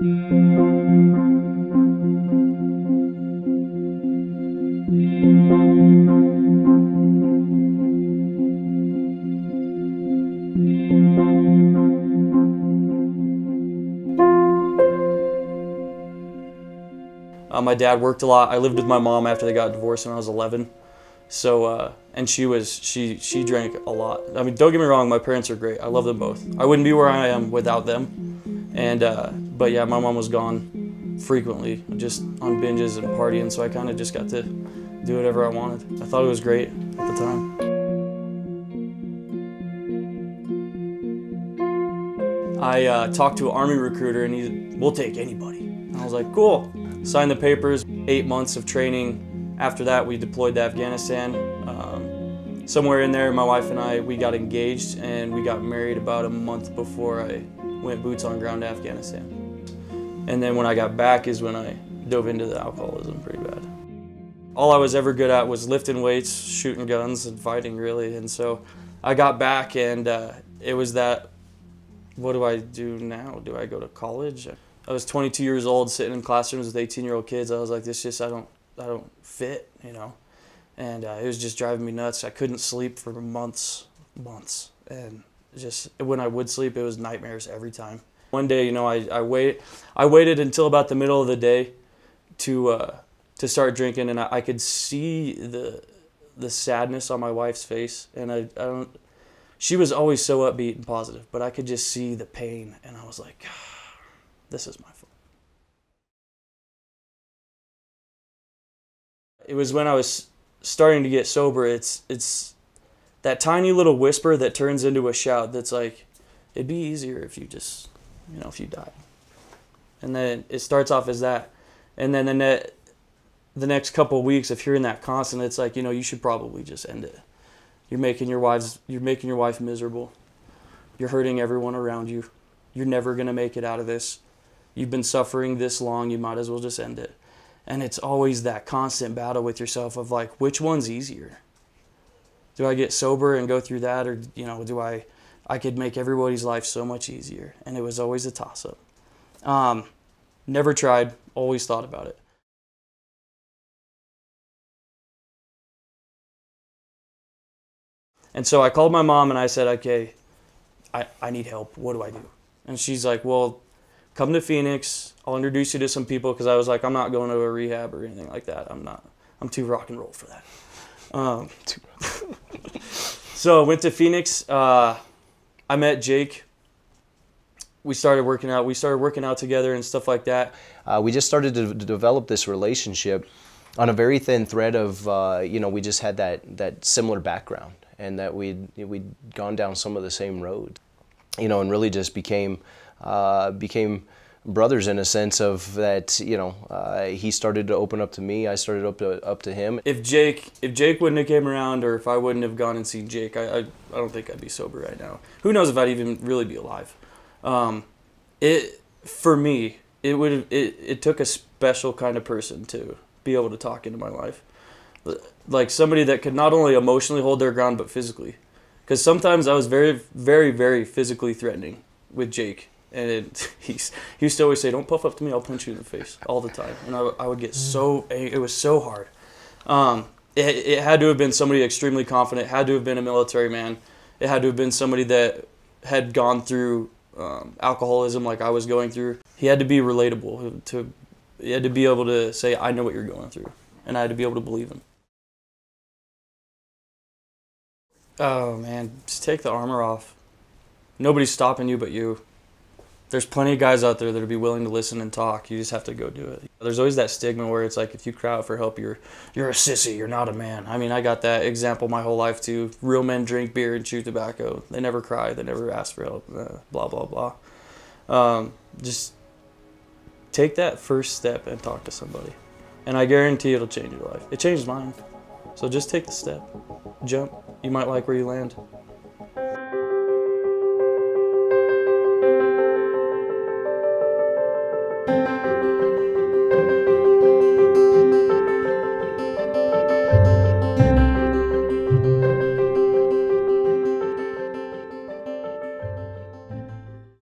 My dad worked a lot. I lived with my mom after they got divorced when I was 11. So, and she drank a lot. I mean, don't get me wrong, my parents are great. I love them both. I wouldn't be where I am without them. And, but yeah, my mom was gone frequently, just on binges and partying, so I kind of just got to do whatever I wanted. I thought it was great at the time. I talked to an Army recruiter and he said, "We'll take anybody." And I was like, cool. Signed the papers, 8 months of training. After that, we deployed to Afghanistan. Somewhere in there, my wife and I, we got engaged and we got married about a month before I went boots on ground to Afghanistan. And then when I got back is when I dove into the alcoholism pretty bad. All I was ever good at was lifting weights, shooting guns, and fighting, really. And so I got back and it was that, what do I do now? Do I go to college? I was 22 years old, sitting in classrooms with 18-year-old kids. I was like, this just, I don't fit, you know? And it was just driving me nuts. I couldn't sleep for months. And just, when I would sleep, it was nightmares every time. One day, you know, I waited until about the middle of the day to start drinking, and I could see the sadness on my wife's face. And she was always so upbeat and positive, but I could just see the pain, and I was like, this is my fault. It was when I was starting to get sober, it's that tiny little whisper that turns into a shout that's like, it'd be easier if you just, you know, if you died. And then it starts off as that. And then the next couple of weeks of hearing that constant, it's like, you know, you should probably just end it. You're making your wife miserable. You're hurting everyone around you. You're never gonna make it out of this. You've been suffering this long, you might as well just end it. And it's always that constant battle with yourself of like, which one's easier? Do I get sober and go through that, or, you know, do I could make everybody's life so much easier? And it was always a toss-up. Never tried, always thought about it. And so I called my mom and I said, okay, I need help, what do I do? And she's like, well, come to Phoenix, I'll introduce you to some people, because I was like, I'm not going to a rehab or anything like that. I'm too rock and roll for that. So I went to Phoenix, I met Jake. We started working out together and stuff like that. We just started to develop this relationship on a very thin thread of, you know, we just had that similar background, and that we'd gone down some of the same roads, you know, and really just became brothers in a sense of that, you know, he started to open up to me, I started up to him. If Jake wouldn't have came around, or if I wouldn't have gone and seen Jake, I don't think I'd be sober right now. Who knows if I'd even really be alive. For me, it took a special kind of person to be able to talk into my life. Like somebody that could not only emotionally hold their ground, but physically. Because sometimes I was very, very, very physically threatening with Jake. And he used to always say, don't puff up to me, I'll punch you in the face, all the time. And I would get so, it was so hard. It had to have been somebody extremely confident, it had to have been a military man. It had to have been somebody that had gone through alcoholism like I was going through. He had to be relatable. He had to be able to say, I know what you're going through. And I had to be able to believe him. Oh man, just take the armor off. Nobody's stopping you but you. There's plenty of guys out there that would be willing to listen and talk. You just have to go do it. There's always that stigma where it's like, if you cry out for help, you're a sissy, you're not a man. I mean, I got that example my whole life too. Real men drink beer and chew tobacco. They never cry, they never ask for help, blah, blah, blah. Just take that first step and talk to somebody. And I guarantee it'll change your life. It changed mine. So just take the step, jump. You might like where you land.